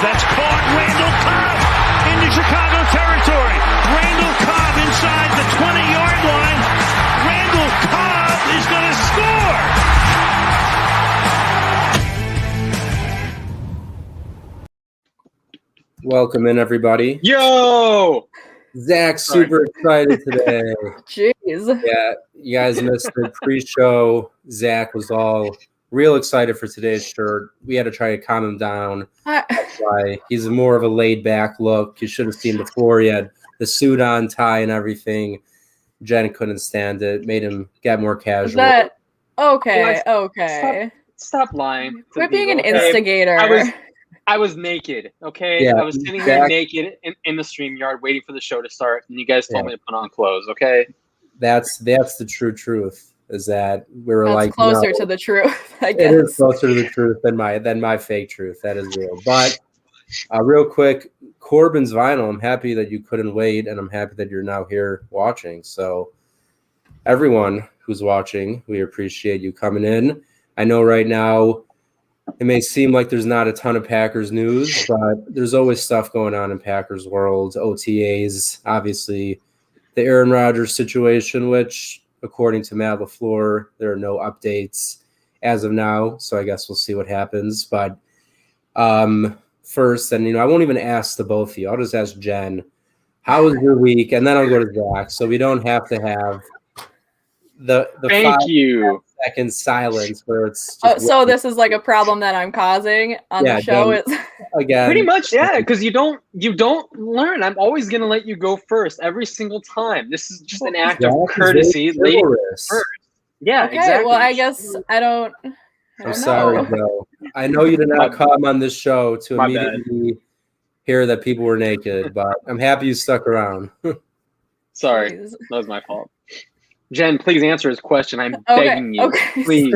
That's caught. Randall Cobb into Chicago territory. Randall Cobb inside the 20-yard line. Randall Cobb is going to score. Welcome in, everybody. Yo! Zach's super excited today. Jeez. Yeah, you guys missed the pre-show. Zach was all real excited for today's shirt. We had to try to calm him down. That's why he's more of a laid-back look. You should have seen before. He had the suit on, tie, and everything. Jen couldn't stand it. Made him get more casual. Okay. Stop lying. Quit being an instigator. I was naked, okay? Yeah, I was sitting here naked in the StreamYard waiting for the show to start, and you guys told me to put on clothes, okay? That's the true truth, is that we were That's closer to the truth, I guess. It is closer to the truth than my fake truth. That is real. But real quick, Corbin's vinyl, I'm happy that you couldn't wait, and I'm happy that you're now here watching. So everyone who's watching, we appreciate you coming in. I know right now it may seem like there's not a ton of Packers news, but there's always stuff going on in Packers world. OTAs, obviously, the Aaron Rodgers situation, which, according to Matt LaFleur, there are no updates as of now. So I guess we'll see what happens. But first, and I won't even ask the both of you. I'll just ask Jen, how was your week? And then I'll go to Zach, so we don't have to have the Thank you. Second silence where it's just so this is like a problem that I'm causing on the show. Again, pretty much, yeah, because you don't learn. I'm always gonna let you go first every single time. This is just an act of courtesy. First. Yeah, okay, exactly. Well, I guess I don't I'm sorry, bro. I know you did not come on this show to immediately hear that people were naked, but I'm happy you stuck around. Sorry, that was my fault. Jen, please answer his question. I'm begging you. Okay. Please.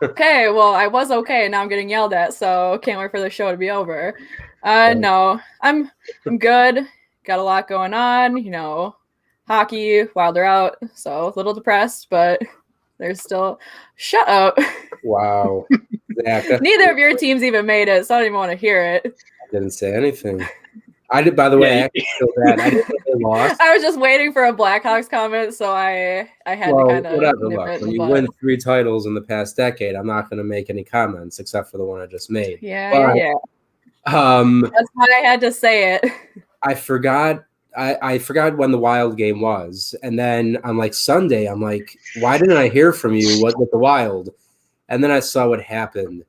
Okay, well, I was okay, and now I'm getting yelled at, so can't wait for the show to be over. No, I'm good. Got a lot going on, hockey, Wilder out, so a little depressed, but there's still – shut up. Wow. Neither of your teams even made it, so I don't even want to hear it. I didn't say anything. I did, by the way. I actually feel bad. I didn't think they lost. I was just waiting for a Blackhawks comment, so I had to kind of whatever. Look, when you win 3 titles in the past decade, I'm not going to make any comments except for the one I just made. Yeah. That's why I had to say it. I forgot. I forgot when the Wild game was, and then on Sunday, I'm like, why didn't I hear from you? What with the Wild? And then I saw what happened.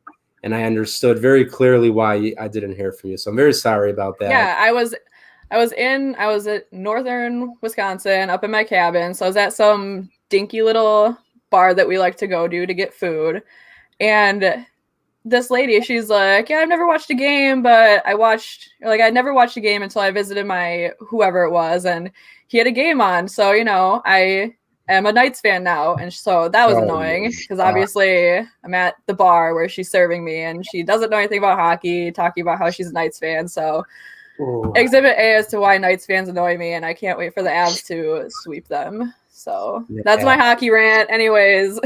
And I understood very clearly why I didn't hear from you. So I'm very sorry about that. Yeah, I was at northern Wisconsin up in my cabin. So I was at some dinky little bar that we like to go to get food. And this lady, she's like, yeah, I've never watched a game, but I never watched a game until I visited my whoever it was. And he had a game on. So, I am a Knights fan now, and so that was annoying because obviously I'm at the bar where she's serving me and she doesn't know anything about hockey, talking about how she's a Knights fan. So Exhibit A as to why Knights fans annoy me, and I can't wait for the Avs to sweep them. So that's my hockey rant. Anyways,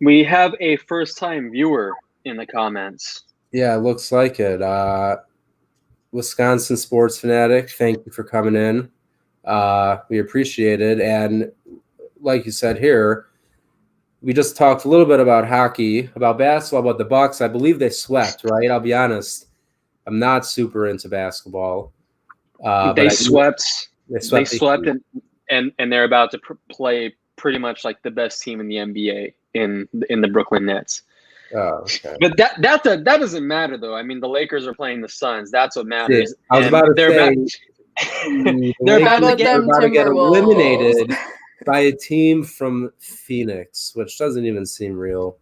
we have a first-time viewer in the comments. Yeah, it looks like it. Wisconsin Sports Fanatic, thank you for coming in. We appreciate it. And like you said here, we just talked a little bit about hockey, about basketball, about the Bucks. I believe they swept, right? I'll be honest. I'm not super into basketball. They swept and they're about to play pretty much like the best team in the NBA in the Brooklyn Nets. Oh, okay. But that doesn't matter though. I mean, the Lakers are playing the Suns. That's what matters. I was about to say they're about to get eliminated by a team from Phoenix, which doesn't even seem real.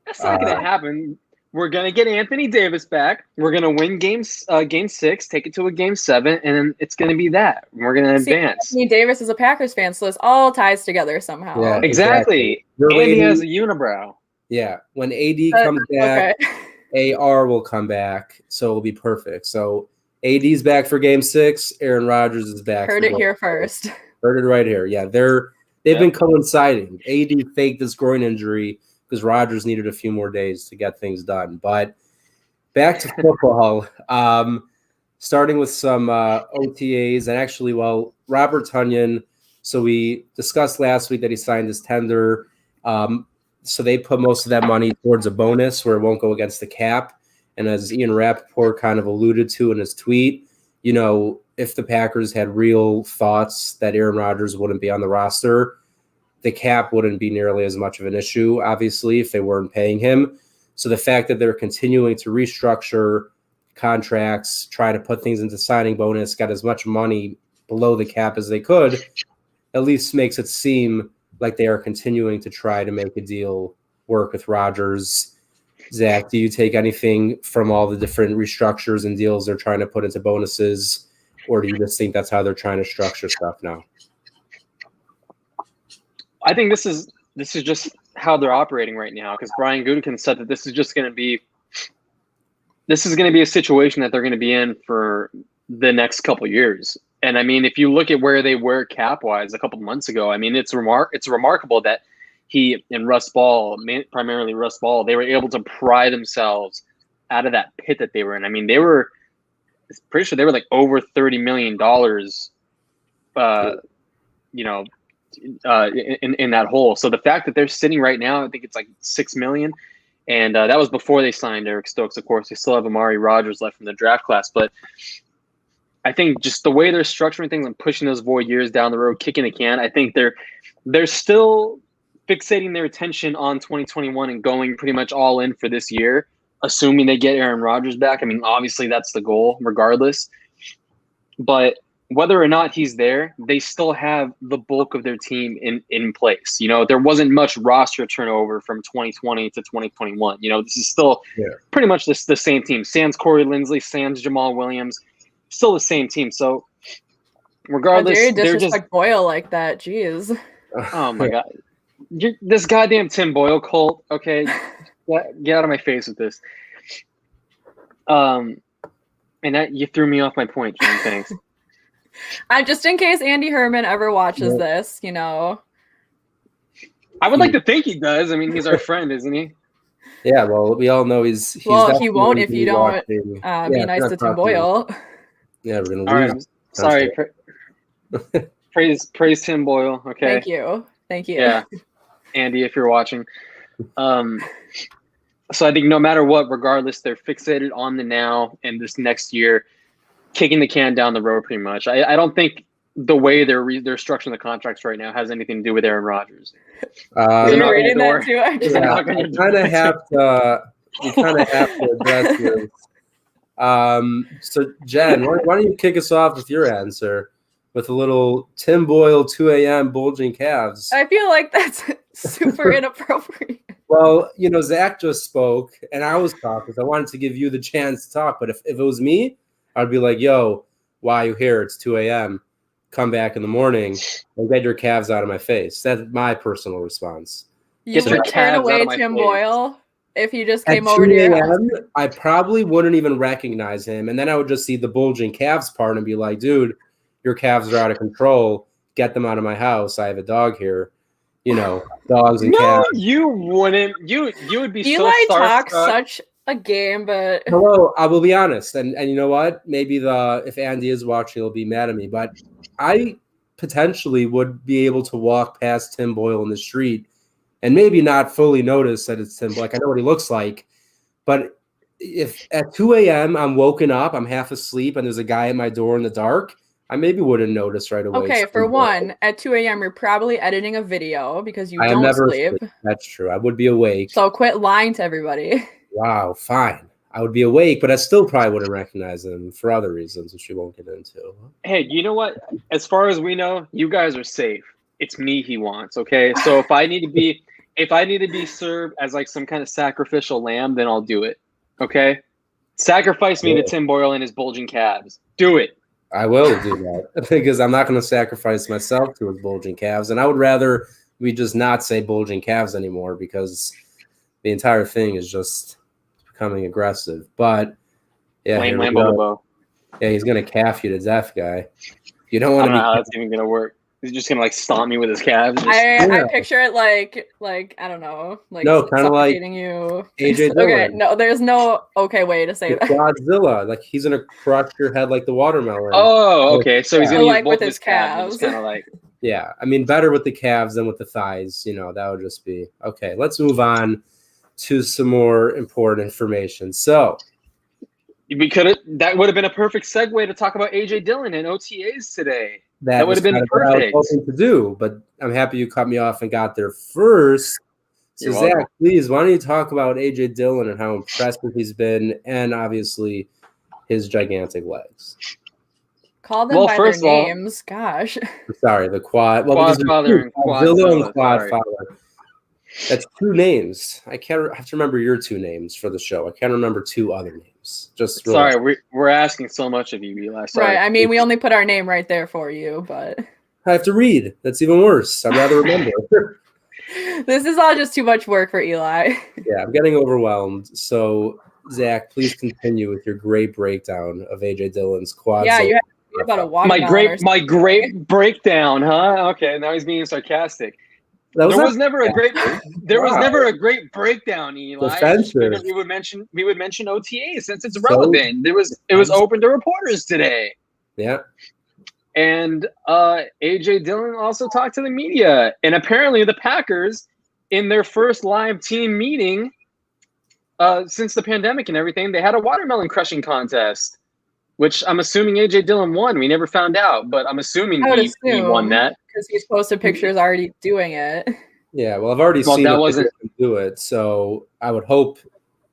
That's not going to happen. We're going to get Anthony Davis back. We're going to win game 6, take it to a game 7, and it's going to be that. We're going to advance. Anthony Davis is a Packers fan, so this all ties together somehow. Yeah, exactly. And he has a unibrow. Yeah. When AD comes back, AR will come back, so it'll be perfect. So AD's back for game 6. Aaron Rodgers is back. Heard it here first. Heard it right here. Yeah, they've been coinciding. AD faked this groin injury because Rodgers needed a few more days to get things done. But back to football. Starting with some OTAs, and actually, Robert Tonyan. So we discussed last week that he signed his tender. So they put most of that money towards a bonus where it won't go against the cap. And as Ian Rappaport kind of alluded to in his tweet, if the Packers had real thoughts that Aaron Rodgers wouldn't be on the roster, the cap wouldn't be nearly as much of an issue, obviously, if they weren't paying him. So the fact that they're continuing to restructure contracts, try to put things into signing bonus, got as much money below the cap as they could, at least makes it seem like they are continuing to try to make a deal work with Rodgers. Zach, do you take anything from all the different restructures and deals they're trying to put into bonuses, or do you just think that's how they're trying to structure stuff now? I think this is just how they're operating right now, because Brian Gutekunst said that this is going to be a situation that they're going to be in for the next couple of years. And I mean, if you look at where they were cap wise a couple of months ago, I mean, it's remarkable that he and Russ Ball, primarily Russ Ball, they were able to pry themselves out of that pit that they were in. I mean, pretty sure they were like over $30 million, in that hole. So the fact that they're sitting right now, I think it's like $6 million. And that was before they signed Eric Stokes. Of course, they still have Amari Rodgers left from the draft class. But I think just the way they're structuring things and pushing those void years down the road, kicking the can, I think they're still fixating their attention on 2021 and going pretty much all in for this year, assuming they get Aaron Rodgers back. I mean, obviously that's the goal regardless. But whether or not he's there, they still have the bulk of their team in place. There wasn't much roster turnover from 2020 to 2021. This is still pretty much the same team. Sans Corey Linsley, sans Jamal Williams, still the same team. So regardless, they're just Boyle like that. Jeez. Oh my God. This goddamn Tim Boyle cult. Okay. Get out of my face with this. And that you threw me off my point, John. Thanks. Just in case Andy Herman ever watches this, I would like to think he does. I mean, he's our friend, isn't he? Yeah, well, we all know he's he won't if you don't be nice to Tim Boyle. Yeah, we're gonna lose. All right, I'm sorry. Praise Tim Boyle. Okay. Thank you. Yeah, Andy, if you're watching. So I think no matter what, regardless, they're fixated on the now and this next year, kicking the can down the road pretty much. I don't think the way they're structuring the contracts right now has anything to do with Aaron Rodgers. You're reading that too? You kind of have to address this. So, Jen, why don't you kick us off with your answer with a little Tim Boyle 2 a.m. bulging calves? I feel like that's super inappropriate. Well, Zach just spoke, and I was talking because I wanted to give you the chance to talk. But if it was me, I'd be like, yo, why are you here? It's 2 a.m. Come back in the morning and get your calves out of my face. That's my personal response. You would turn away Tim Boyle if he just came over to your house? I probably wouldn't even recognize him. And then I would just see the bulging calves part and be like, dude, your calves are out of control. Get them out of my house. I have a dog here. Dogs and calves. No, you wouldn't. You would be Eli so talks such a game, but hello, I will be honest, and you know what? Maybe if Andy is watching, he'll be mad at me, but I potentially would be able to walk past Tim Boyle in the street and maybe not fully notice that it's Tim. Like I know what he looks like, but if at 2 a.m. I'm woken up, I'm half asleep, and there's a guy at my door in the dark, I maybe wouldn't notice right away. Okay, for one, at 2 a.m. you're probably editing a video because you don't sleep. That's true. I would be awake. So quit lying to everybody. Wow, fine. I would be awake, but I still probably wouldn't recognize him for other reasons, which we won't get into. Hey, you know what? As far as we know, you guys are safe. It's me he wants, okay? So if I need to be served as like some kind of sacrificial lamb, then I'll do it. Okay? Sacrifice me to Tim Boyle and his bulging calves. Do it. I will do that because I'm not going to sacrifice myself to his bulging calves. And I would rather we just not say bulging calves anymore because the entire thing is just becoming aggressive. But yeah, Lambo. Yeah, he's going to calf you to death, guy. You don't want to. I don't know how that's even going to work. He's just gonna like stomp me with his calves. I picture it like I don't know, like No, kind of like suffocating you. AJ Okay, Dillon. no, there's no okay way to say With that. Godzilla, like he's gonna crush your head like the watermelon. Oh, okay. So he's gonna use Like both with of his his calves and just calves. kind of like. Yeah, I mean, better with the calves than with the thighs. That would just be okay. Let's move on to some more important information. So That would have been a perfect segue to talk about AJ Dillon and OTAs today. That would have been what I was perfect. hoping to do, but I'm happy you cut me off and got there first. So You're Zach, welcome. please, why don't you talk about AJ Dillon and how impressive he's been, and obviously his gigantic legs. Call them by their names. Gosh. Sorry, the quad. Well, Quad father and Godzilla and quad sorry. father. That's two names. I have to remember your two names for the show. I can't remember two other names. Just sorry, we're asking so much of you, Eli. Sorry. Right. I mean, we only put our name right there for you, but I have to read. That's even worse. I'd rather remember. This is all just too much work for Eli. Yeah, I'm getting overwhelmed. So, Zach, please continue with your great breakdown of AJ Dillon's quad. Yeah, you have to read about a watermelon. My great breakdown, huh? Okay, now he's being sarcastic. There was never a great breakdown, Eli. Defensive. We would mention OTA since it's relevant. It was open to reporters today. Yeah. And AJ Dillon also talked to the media. And apparently the Packers, in their first live team meeting since the pandemic and everything, they had a watermelon crushing contest, which I'm assuming AJ Dillon won. We never found out, but I'm assuming he won that. Because he's posted pictures already doing it. Yeah, well, I've already seen him do it, so I would hope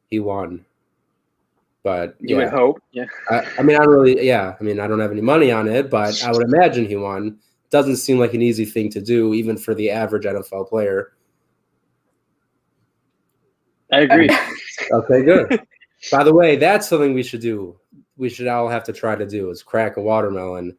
he won. But you would hope, yeah. I mean, I don't have any money on it, but I would imagine he won. Doesn't seem like an easy thing to do, even for the average NFL player. I agree. Okay, good. By the way, that's something we should do. We should all have to try to do is crack a watermelon.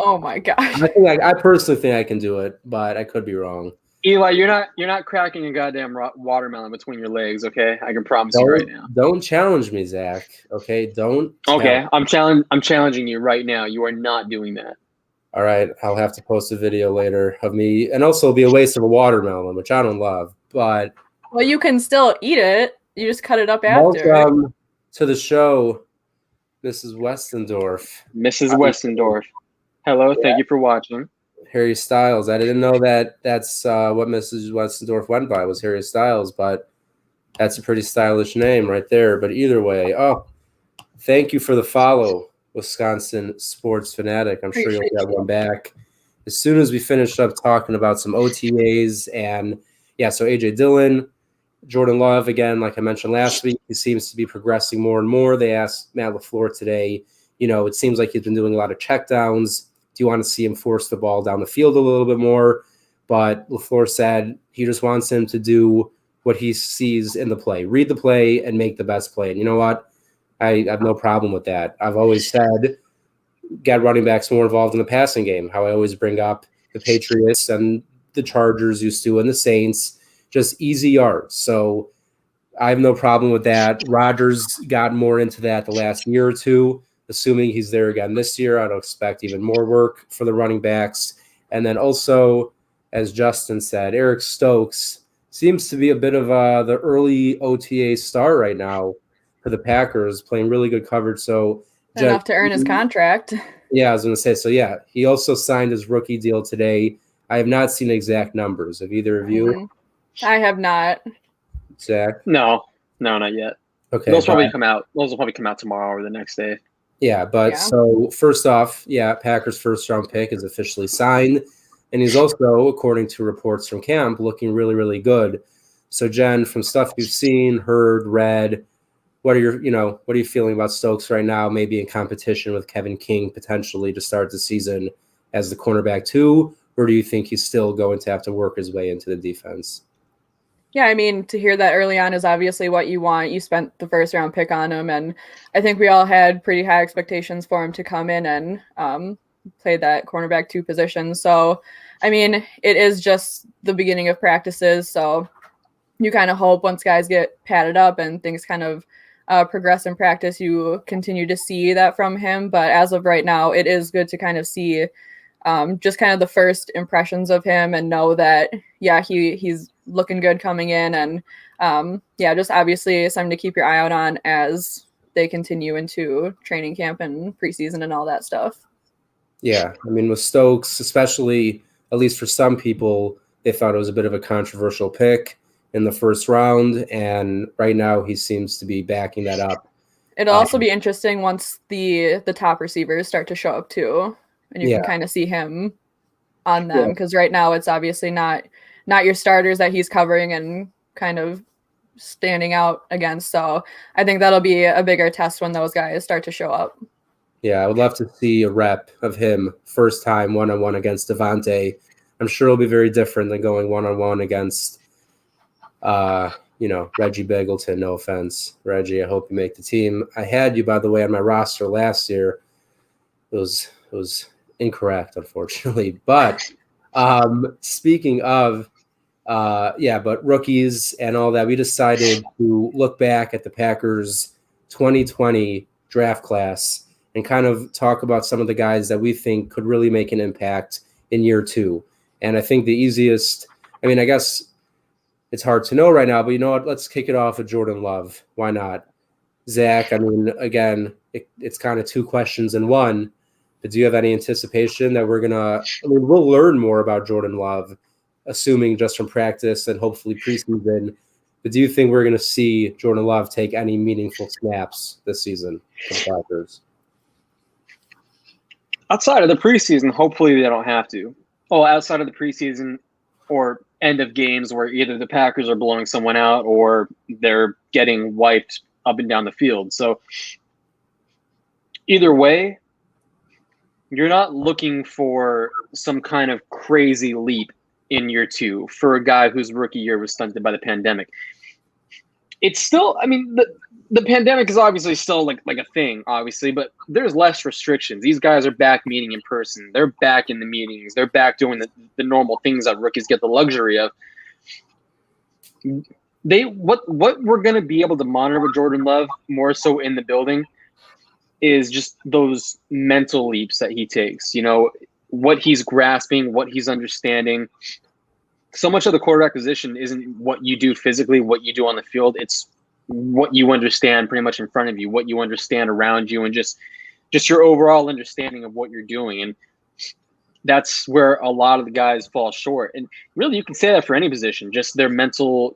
Oh my gosh! I personally think I can do it, but I could be wrong. Eli, you're not cracking a goddamn watermelon between your legs, okay? I can promise you right now. Don't challenge me, Zach. Okay, don't. Okay, I'm challenging you right now. You are not doing that. All right, I'll have to post a video later of me, and also it'll be a waste of a watermelon, which I don't love. But well, you can still eat it. You just cut it up after. Welcome to the show, Mrs. Westendorf. Mrs. Westendorf. Hello, thank you for watching. Harry Styles. I didn't know that's what Mrs. Westendorf went by was Harry Styles, but that's a pretty stylish name right there. But either way, thank you for the follow, Wisconsin Sports Fanatic. I'm sure you'll get one back as soon as we finish up talking about some OTAs. And yeah, so AJ Dillon, Jordan Love, again, like I mentioned last week, he seems to be progressing more and more. They asked Matt LaFleur today, it seems like he's been doing a lot of checkdowns. Do you want to see him force the ball down the field a little bit more? But LaFleur said he just wants him to do what he sees in the play, read the play and make the best play. And you know what? I have no problem with that. I've always said get running backs more involved in the passing game, how I always bring up the Patriots and the Chargers used to and the Saints, just easy yards. So I have no problem with that. Rodgers got more into that the last year or two. Assuming he's there again this year, I'd expect even more work for the running backs. And then also, as Justin said, Eric Stokes seems to be a bit of the early OTA star right now for the Packers, playing really good coverage. So enough to earn his contract. Yeah, I was going to say. So yeah, he also signed his rookie deal today. I have not seen exact numbers. Have either of you? Mm-hmm. I have not. Zach? No, not yet. Okay, those probably come out. Those will probably come out tomorrow or the next day. Yeah, but so first off, Packers' first-round pick is officially signed, and he's also, according to reports from camp, looking really, really good. So, Jen, from stuff you've seen, heard, read, what are you feeling about Stokes right now? Maybe in competition with Kevin King potentially to start the season as the cornerback too, or do you think he's still going to have to work his way into the defense? Yeah, I mean, to hear that early on is obviously what you want. You spent the first-round pick on him, and I think we all had pretty high expectations for him to come in and play that cornerback 2 position. So, I mean, it is just the beginning of practices, so you kind of hope once guys get padded up and things kind of progress in practice, you continue to see that from him. But as of right now, it is good to kind of see just kind of the first impressions of him and know that, yeah, he's looking good coming in. And yeah, just obviously something to keep your eye out on as they continue into training camp and preseason and all that stuff. Yeah, I mean, with Stokes, especially, at least for some people, they thought it was a bit of a controversial pick in the first round, and right now he seems to be backing that up. It'll also be interesting once the top receivers start to show up too, and you can kind of see him on them, because right now it's obviously not your starters that he's covering and kind of standing out against. So I think that'll be a bigger test when those guys start to show up. Yeah, I would love to see a rep of him first time one-on-one against Devontae. I'm sure it'll be very different than going one-on-one against, Reggie Beagleton. No offense, Reggie. I hope you make the team. I had you, by the way, on my roster last year. It was incorrect, unfortunately. But speaking of, but rookies and all that, we decided to look back at the Packers 2020 draft class and kind of talk about some of the guys that we think could really make an impact in year two. And I think the easiest, I guess it's hard to know right now, but you know what? Let's kick it off with Jordan Love. Why not? Zach, again, it's kind of two questions in one, but do you have any anticipation that we'll learn more about Jordan Love, assuming just from practice and hopefully preseason, but do you think we're going to see Jordan Love take any meaningful snaps this season for the Packers? Outside of the preseason, hopefully they don't have to. Outside of the preseason or end of games where either the Packers are blowing someone out or they're getting wiped up and down the field. So either way, you're not looking for some kind of crazy leap in year two for a guy whose rookie year was stunted by the pandemic. It's still, the pandemic is obviously still like a thing, obviously, but there's less restrictions. These guys are back meeting in person. They're back in the meetings. They're back doing the normal things that rookies get the luxury of. What we're going to be able to monitor with Jordan Love more so in the building is just those mental leaps that he takes, what he's grasping, what he's understanding. So much of the quarterback position isn't what you do physically, what you do on the field. It's what you understand pretty much in front of you, what you understand around you, and just your overall understanding of what you're doing. And that's where a lot of the guys fall short. And really, you can say that for any position, just their mental,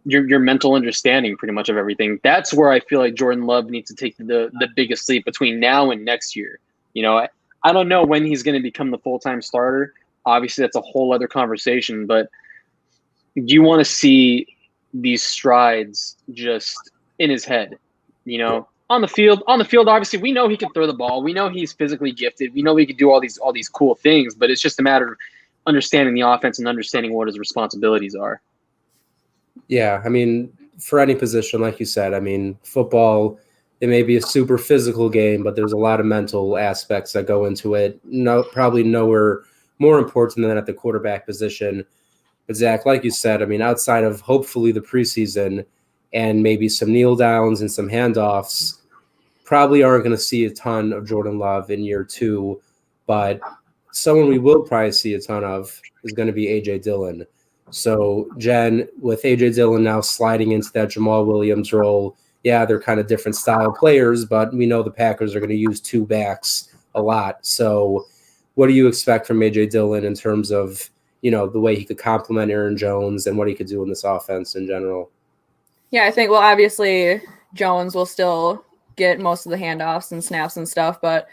your mental understanding pretty much of everything. That's where I feel like Jordan Love needs to take the biggest leap between now and next year. I don't know when he's going to become the full-time starter. Obviously, that's a whole other conversation, but you want to see these strides just in his head, on the field, obviously we know he can throw the ball. We know he's physically gifted. We know he can do all these cool things, but it's just a matter of understanding the offense and understanding what his responsibilities are. Yeah. For any position, like you said, football, it may be a super physical game, but there's a lot of mental aspects that go into it. Probably nowhere more important than at the quarterback position. But Zach, like you said, outside of hopefully the preseason and maybe some kneel downs and some handoffs, probably aren't going to see a ton of Jordan Love in year two. But someone we will probably see a ton of is going to be A.J. Dillon. So, Jen, with A.J. Dillon now sliding into that Jamal Williams role, yeah, they're kind of different style players, but we know the Packers are going to use two backs a lot. So what do you expect from A.J. Dillon in terms of, the way he could complement Aaron Jones and what he could do in this offense in general? Yeah, I think, well, obviously Jones will still get most of the handoffs and snaps and stuff, but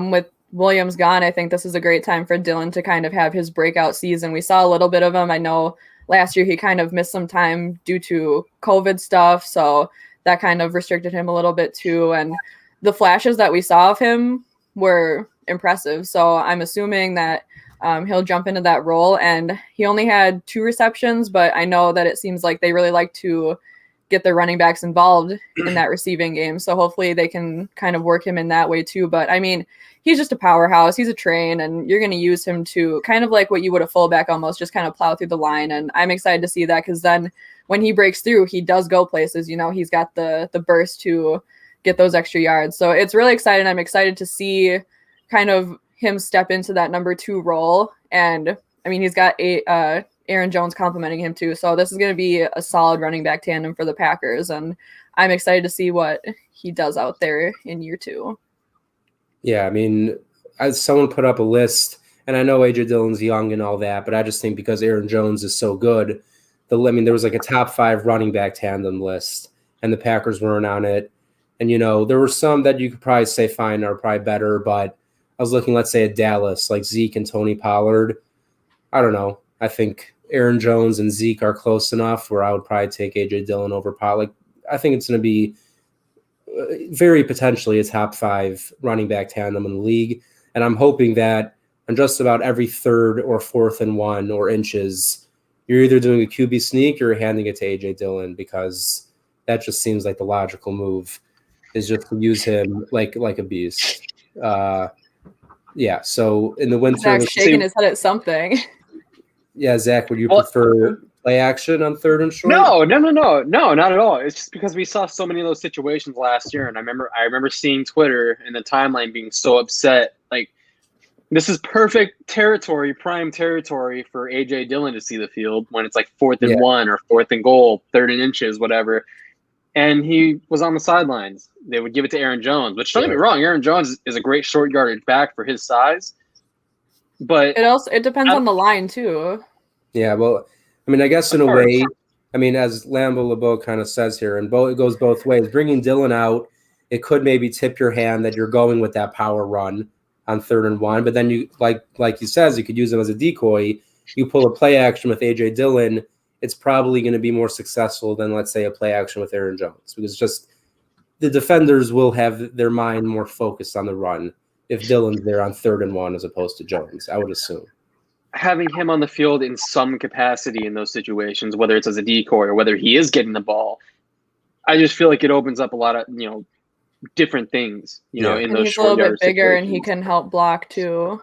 with Williams gone, I think this is a great time for Dillon to kind of have his breakout season. We saw a little bit of him. I know last year he kind of missed some time due to COVID stuff, so that kind of restricted him a little bit too. And the flashes that we saw of him were impressive. So I'm assuming that he'll jump into that role. And he only had 2 receptions, but I know that it seems like they really like to get their running backs involved in that receiving game. So hopefully they can kind of work him in that way too. But he's just a powerhouse. He's a train, and you're going to use him to kind of like what you would a fullback almost, just kind of plow through the line. And I'm excited to see that, because then when he breaks through, he does go places. He's got the burst to get those extra yards. So it's really exciting. I'm excited to see kind of him step into that number 2 role. And I mean, he's got Aaron Jones complimenting him too. So this is going to be a solid running back tandem for the Packers. And I'm excited to see what he does out there in year 2. Yeah, I mean, as someone put up a list, and I know A.J. Dillon's young and all that, but I just think because Aaron Jones is so good, there was like a top 5 running back tandem list, and the Packers weren't on it. And, there were some that you could probably say, fine, are probably better, but I was looking, let's say, at Dallas, like Zeke and Tony Pollard. I don't know. I think Aaron Jones and Zeke are close enough where I would probably take A.J. Dillon over Pollard. I think it's going to be very potentially a top 5 running back tandem in the league. And I'm hoping that on just about every 3rd or 4th and 1 or inches, you're either doing a QB sneak or handing it to A.J. Dillon, because that just seems like the logical move, is just to use him like a beast. Yeah, so in the winter... Zach's shaking his head at something. Yeah, Zach, would you prefer play action on 3rd and short? No, not at all. It's just because we saw so many of those situations last year, and I remember seeing Twitter and the timeline being so upset. Like, this is perfect territory, prime territory for A.J. Dillon to see the field when it's like 4th and 1 or 4th and goal, 3rd and inches, whatever. And he was on the sidelines. They would give it to Aaron Jones, which, don't get me wrong, Aaron Jones is a great short yardage back for his size. But it depends on the line too. Yeah, well, I mean, I guess in a way, I mean, as Lambeau LeBeau kind of says here, and it goes both ways. Bringing Dillon out, it could maybe tip your hand that you're going with that power run on 3rd and 1, but then you, like he says, you could use him as a decoy. You pull a play action with A.J. Dillon, it's probably going to be more successful than, let's say, a play action with Aaron Jones, because just the defenders will have their mind more focused on the run if Dillon's there on 3rd and 1 as opposed to Jones, I would assume. Having him on the field in some capacity in those situations, whether it's as a decoy or whether he is getting the ball, I just feel like it opens up a lot of, different things, in and those he's short a little bit bigger situations. and he can help block too.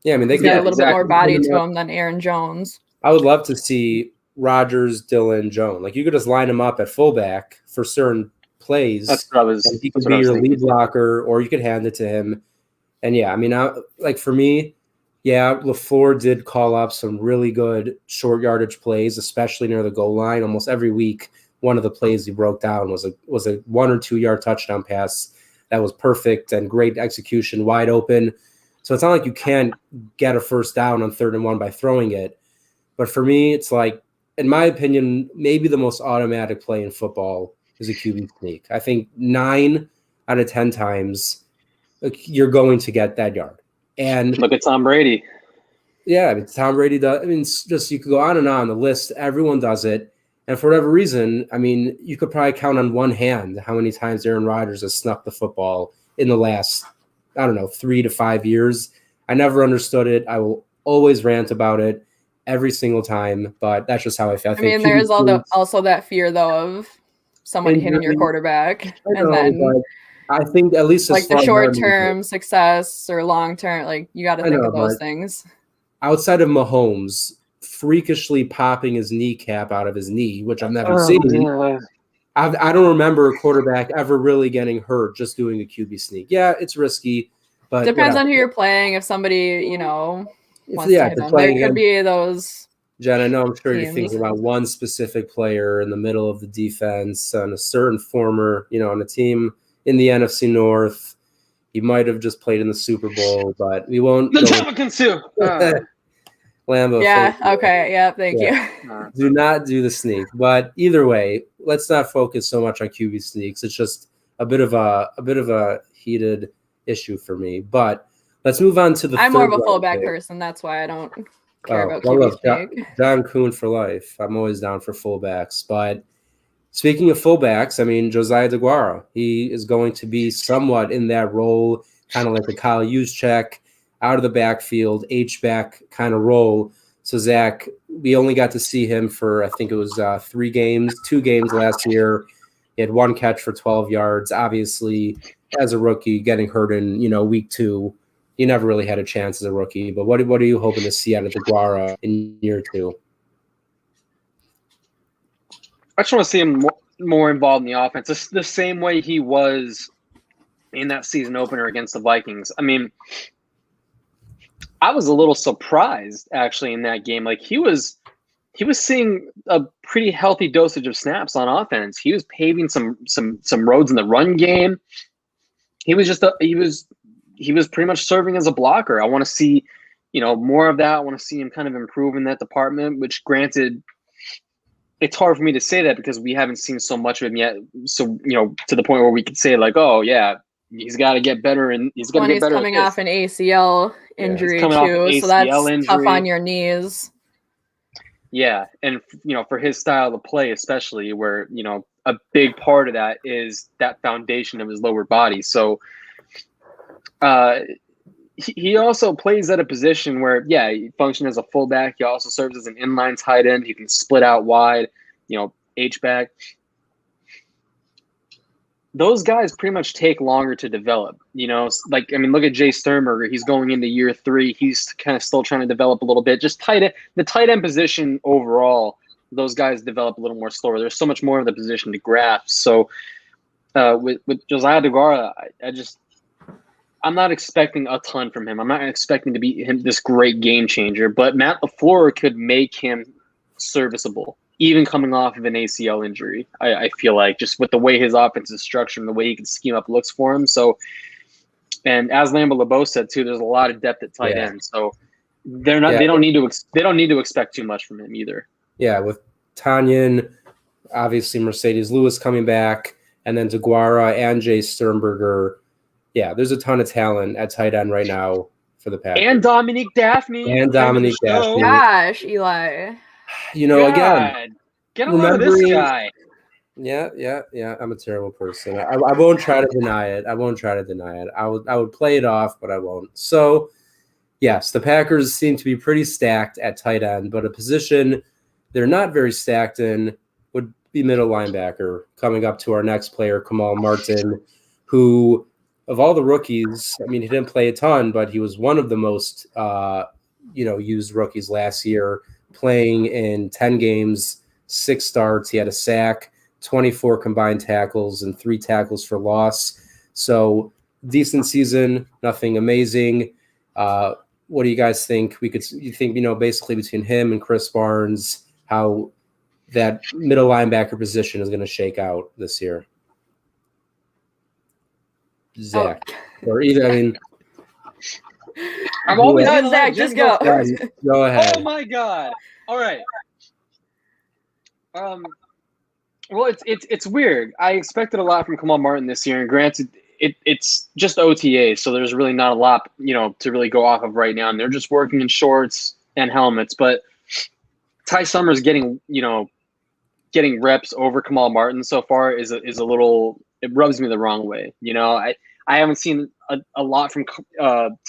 Yeah, I mean, He's got a little bit more body to him than Aaron Jones. I would love to see Rodgers, Dillon, Jones. Like, you could just line him up at fullback for certain plays. That's what I was. And he could be your lead blocker, or you could hand it to him. And yeah, I mean, for me, yeah, LaFleur did call up some really good short yardage plays, especially near the goal line. Almost every week, one of the plays he broke down was a 1 or 2 yard touchdown pass that was perfect and great execution, wide open. So it's not like you can't get a first down on 3rd and 1 by throwing it. But for me, it's like, in my opinion, maybe the most automatic play in football is a QB sneak. I think 9 out of 10 times you're going to get that yard. And look at Tom Brady. Yeah, I mean, Tom Brady does. I mean, it's just, you could go on and on the list. Everyone does it. And for whatever reason, I mean, you could probably count on one hand how many times Aaron Rodgers has snuck the football in the last, 3 to 5 years. I never understood it. I will always rant about it every single time, but that's just how I feel. I mean, there is also that fear, though, of someone hitting your quarterback. I think at least like the short-term success or long-term, like you got to think of those things. Outside of Mahomes freakishly popping his kneecap out of his knee, which I've never seen. Yeah. I don't remember a quarterback ever really getting hurt just doing a QB sneak. Yeah, it's risky, but depends on who you're playing. If somebody, wants to hit them, there could be those. Jen, I know I'm sure you're thinking about one specific player in the middle of the defense and a certain former, on a team in the NFC North. He might have just played in the Super Bowl, but we won't. The Jamaican Sue. Lambeau. Yeah. Okay. Yeah. Thank you. Do not do the sneak. But either way, let's not focus so much on QB sneaks. It's just a bit of a heated issue for me. But let's move on to the. I'm more of a fullback person. That's why I don't care about QB sneak. John Kuhn for life. I'm always down for fullbacks. But speaking of fullbacks, I mean, Josiah DeGuara, he is going to be somewhat in that role, kind of like the Kyle Juszczyk, out of the backfield, H-back kind of role. So, Zach, we only got to see him for, I think it was 2 games last year. He had 1 catch for 12 yards. Obviously, as a rookie, getting hurt in, week 2, he never really had a chance as a rookie. But what are you hoping to see out of DeGuara in year 2? I just want to see him more involved in the offense. It's the same way he was in that season opener against the Vikings. I mean, I was a little surprised actually in that game. Like he was seeing a pretty healthy dosage of snaps on offense. He was paving some roads in the run game. He was just he was pretty much serving as a blocker. I want to see, more of that. I want to see him kind of improve in that department, which granted, it's hard for me to say that because we haven't seen so much of him yet. So, to the point where we could say like, oh yeah, he's got to get better, and he's going to get better. He's coming off an ACL injury too, so that's tough on your knees. Yeah, and for his style of play, especially where a big part of that is that foundation of his lower body. So, he also plays at a position where, he functions as a fullback. He also serves as an inline tight end. He can split out wide, H-back. Those guys pretty much take longer to develop, look at Jay Sternberger. He's going into year 3. He's kind of still trying to develop a little bit. Just the tight end position overall, those guys develop a little more slower. There's so much more of the position to grasp. So with Josiah DeGuara, I'm not expecting a ton from him. I'm not expecting to be this great game changer, but Matt LaFleur could make him serviceable, even coming off of an ACL injury. I feel like just with the way his offense is structured and the way he can scheme up looks for him. So, and as Lambo LeBeau said too, there's a lot of depth at tight end. So they're not. They don't need to expect too much from him either. Yeah, with Tanyan, obviously Mercedes Lewis coming back, and then DeGuara and Jay Sternberger. Yeah, there's a ton of talent at tight end right now for the Packers. And Dominique Daphne. Gosh, Eli. Again, get a load of this guy. Yeah. I'm a terrible person. I won't try to deny it. I would play it off, but I won't. So, yes, the Packers seem to be pretty stacked at tight end, but a position they're not very stacked in would be middle linebacker. Coming up to our next player, Kamal Martin, who, of all the rookies, he didn't play a ton, but he was one of the most, used rookies last year, playing in 10 games, 6 starts. He had a sack, 24 combined tackles, and 3 tackles for loss. So decent season, nothing amazing. What do you guys think? You think, basically between him and Chris Barnes, how that middle linebacker position is going to shake out this year? Zach, or either, I'm always no, Zach, just go. Go ahead. Oh my God. All right. Well, it's weird. I expected a lot from Kamal Martin this year, and granted, it's just OTA, so there's really not a lot, to really go off of right now, and they're just working in shorts and helmets. But Ty Summers getting reps over Kamal Martin so far is a little. It rubs me the wrong way. I haven't seen a lot from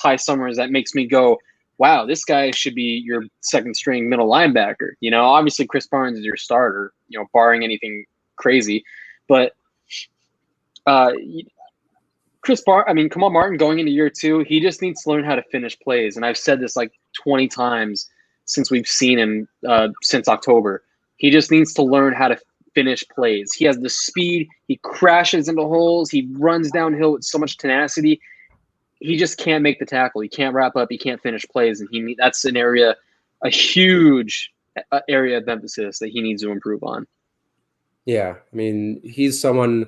Ty Summers that makes me go, wow, this guy should be your second string middle linebacker. Obviously Chris Barnes is your starter, barring anything crazy. But Kamal Martin going into year 2, he just needs to learn how to finish plays. And I've said this like 20 times since we've seen him since October. He just needs to learn how to finish plays. He has the speed. He crashes into holes. He runs downhill with so much tenacity. He just can't make the tackle. He can't wrap up. He can't finish plays. And that's an area, a huge area of emphasis that he needs to improve on. Yeah. He's someone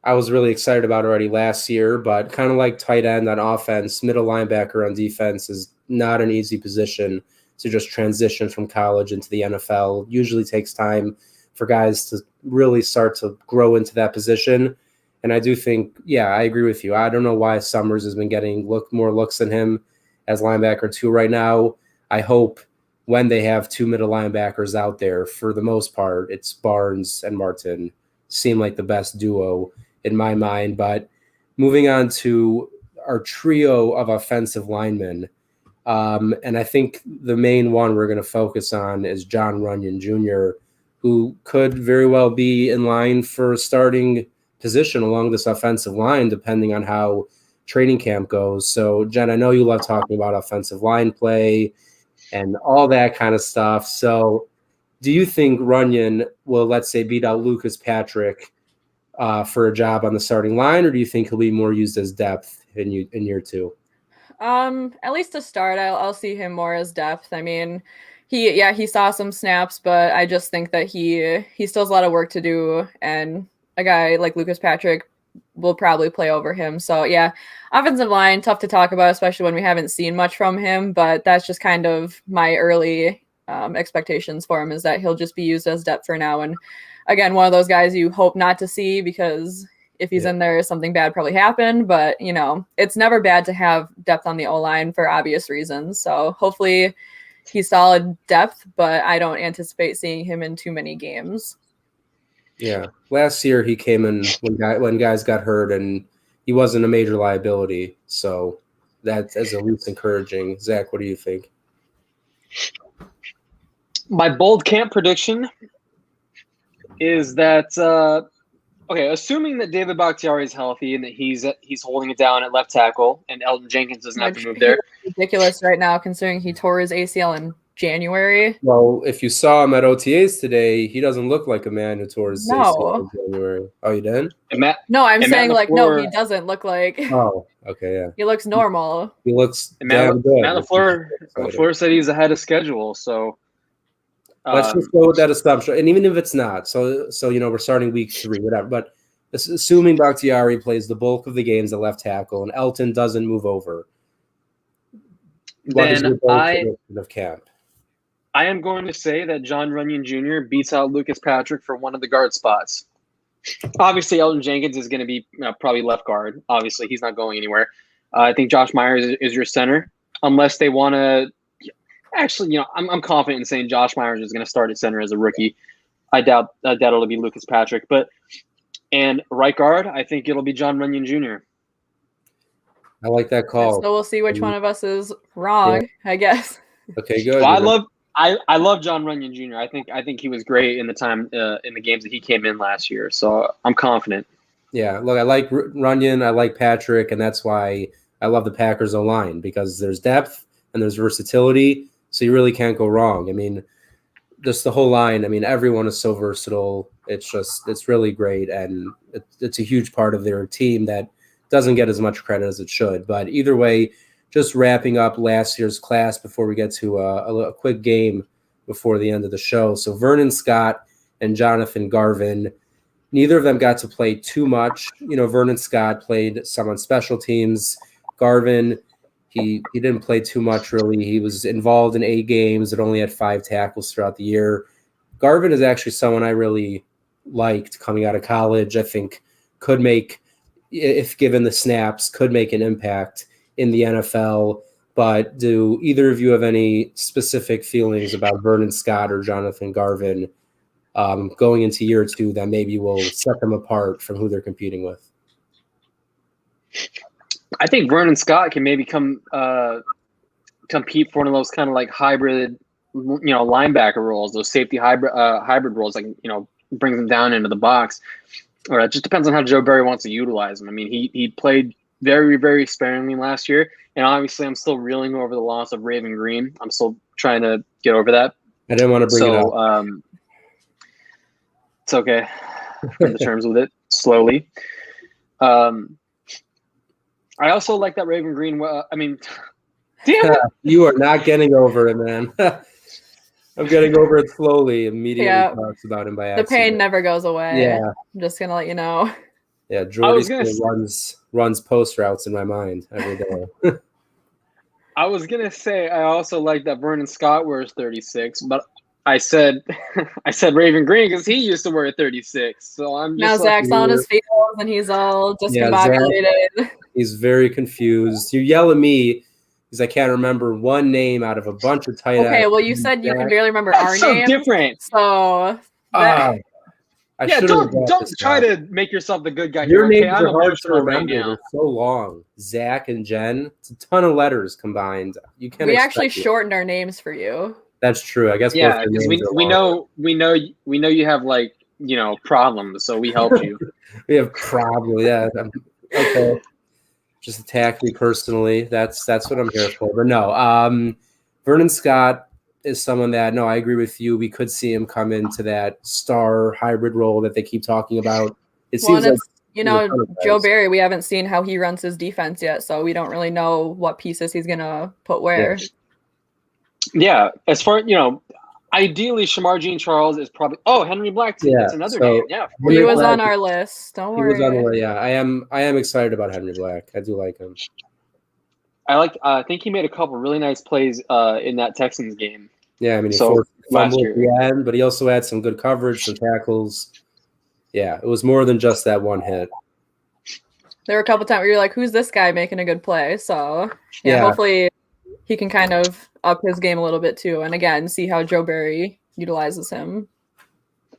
I was really excited about already last year, but kind of like tight end on offense, middle linebacker on defense is not an easy position to just transition from college into the NFL. Usually takes time for guys to really start to grow into that position. And I do think, I agree with you. I don't know why Summers has been getting more looks than him as linebacker 2 right now. I hope when they have 2 middle linebackers out there, for the most part, it's Barnes and Martin seem like the best duo in my mind. But moving on to our trio of offensive linemen, and I think the main one we're going to focus on is Jon Runyan Jr., who could very well be in line for a starting position along this offensive line, depending on how training camp goes. So, Jen, I know you love talking about offensive line play and all that kind of stuff. So do you think Runyan will, let's say, beat out Lucas Patrick for a job on the starting line, or do you think he'll be more used as depth in year 2? At least to start, I'll see him more as depth. I mean, he saw some snaps, but I just think that he still has a lot of work to do, and a guy like Lucas Patrick will probably play over him. So yeah, offensive line, tough to talk about, especially when we haven't seen much from him, but that's just kind of my early expectations for him, is that he'll just be used as depth for now. And again, one of those guys you hope not to see, because if he's in there, something bad probably happened. But, it's never bad to have depth on the O-line for obvious reasons. So hopefully he's solid depth, but I don't anticipate seeing him in too many games. Yeah. Last year he came in when guys got hurt, and he wasn't a major liability. So that is at least encouraging. Zach, what do you think? My bold camp prediction is that assuming that David Bakhtiari is healthy and that he's holding it down at left tackle, and Elton Jenkins doesn't have to move there. Ridiculous right now, considering he tore his ACL in January. Well, if you saw him at OTAs today, he doesn't look like a man who tore his ACL in January. Oh, you didn't? No, I'm saying no, he doesn't look like. Oh, okay, yeah. He looks normal. He looks damn good. Matt LaFleur said he's ahead of schedule, so. Let's just go with that assumption. And even if it's not, so we're starting week 3, whatever. But assuming Bakhtiari plays the bulk of the games at left tackle and Elton doesn't move over, what is your bold prediction of camp? I am going to say that John Runyon Jr. beats out Lucas Patrick for one of the guard spots. Obviously, Elton Jenkins is going to be probably left guard. Obviously, he's not going anywhere. I think Josh Myers is your center, unless they want to. Actually, I'm confident in saying Josh Myers is going to start at center as a rookie. I doubt it'll be Lucas Patrick, and right guard, I think it'll be John Runyon Jr. I like that call. So we'll see which one of us is wrong, I guess. Okay, good. Well, I love John Runyon Jr. I think he was great in the games that he came in last year. So I'm confident. Yeah, look, I like Runyon, I like Patrick, and that's why I love the Packers O-line, because there's depth and there's versatility. So you really can't go wrong. I mean, just the whole line. I mean, everyone is so versatile. It's really great, and it's a huge part of their team that doesn't get as much credit as it should. But either way, just wrapping up last year's class before we get to a quick game before the end of the show. So Vernon Scott and Jonathan Garvin, neither of them got to play too much. Vernon Scott played some on special teams. Garvin, He didn't play too much, really. He was involved in 8 games and only had 5 tackles throughout the year. Garvin is actually someone I really liked coming out of college. I think could make, if given the snaps, could make an impact in the NFL. But do either of you have any specific feelings about Vernon Scott or Jonathan Garvin going into year 2 that maybe will set them apart from who they're competing with? I think Vernon Scott can maybe compete for one of those kind of like hybrid, linebacker roles, those safety hybrid roles, like, brings them down into the box. Or it just depends on how Joe Barry wants to utilize him. I mean, he played very, very sparingly last year, and obviously I'm still reeling over the loss of Raven Green. I'm still trying to get over that. I didn't want to bring it up. It's okay. Come to terms with it slowly. I also like that Raven Green. Damn it. You are not getting over it, man. I'm getting over it slowly. Immediately talks about him by accident. The pain never goes away. Yeah. I'm just going to let you know. Yeah, Jordy runs post routes in my mind every day. I was going to say I also like that Vernon Scott wears 36, but I said Raven Green because he used to wear 36. So I'm just now Zach's on his feet and he's all discombobulated. He's very confused. You yell at me because I can't remember one name out of a bunch of tight ends. Okay, well, you said you can barely remember our name. So different. So don't try to make yourself the good guy. Your names are hard to remember. They're so long. Zach and Jen. It's a ton of letters combined. You can't. We actually shortened our names for you. That's true. I guess. Yeah, because we know you have problems, so we helped you. We have problems. Yeah. Okay. Just attack me personally. That's what I'm here for. But no, Vernon Scott is someone that, I agree with you. We could see him come into that star hybrid role that they keep talking about. It seems like You know, ton of Joe guys. Barry, we haven't seen how he runs his defense yet, so we don't really know what pieces he's gonna put where. Yeah, as far ideally, Shamar Jean-Charles is probably. Oh, Henry Black too. Yeah, That's another so name. Yeah, Henry He was Black, on our list. Don't he was on the worry. way. Yeah, I am excited about Henry Black. I do like him. I think he made a couple really nice plays in that Texans game. Yeah, I mean, he So, forced a last fumble year. at the end, but he also had some good coverage, some tackles. Yeah, it was more than just that one hit. There were a couple times where you're like, "Who's this guy making a good play?" So Yeah. hopefully he can kind of up his game a little bit too, and again see how Joe Barry utilizes him.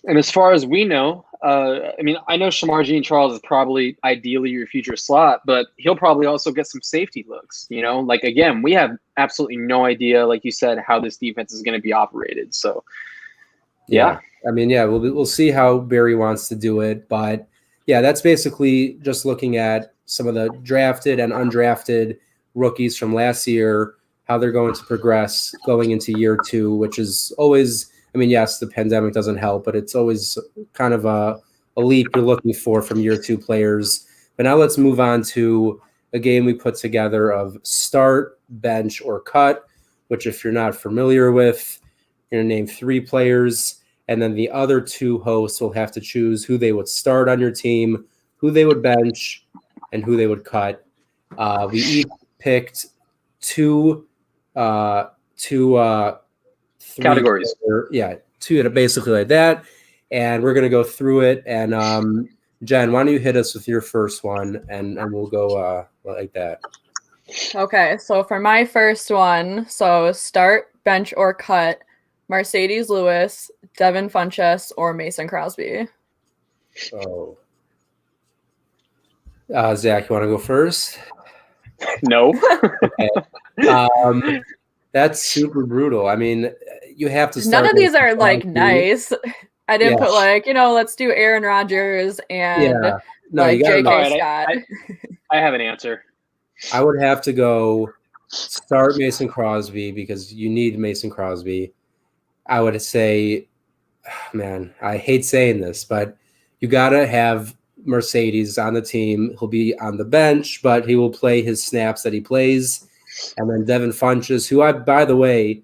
And as far as we know, I know Shamar Jean-Charles is probably ideally your future slot, but he'll probably also get some safety looks. Like again, we have absolutely no idea, like you said, how this defense is going to be operated. So, yeah. I mean, yeah, we'll see how Barry wants to do it, but yeah, that's basically just looking at some of the drafted and undrafted rookies from last year, how they're going to progress going into year 2, which is always. I mean, yes, the pandemic doesn't help, but it's always kind of a leap you're looking for from year 2 players. But now let's move on to a game we put together of start, bench, or cut, which if you're not familiar with, you're going to name 3 players, and then the other 2 hosts will have to choose who they would start on your team, who they would bench, and who they would cut. We each picked 2 categories. 2 basically like that. And we're going to go through it. And Jen, why don't you hit us with your first one and we'll go like that. Okay, so for my first one, so start, bench, or cut, Mercedes Lewis, Devin Funchess, or Mason Crosby. So, Zach, you want to go first? No. Okay. That's super brutal. I mean, you have to start. None of these are like nice. I didn't put like, let's do Aaron Rodgers and like J.K. Scott. I have an answer. I would have to go start Mason Crosby because you need Mason Crosby. I would say, man, I hate saying this, but you got to have Mercedes on the team. He'll be on the bench, but he will play his snaps that he plays. And then Devin Funchess, who I, by the way,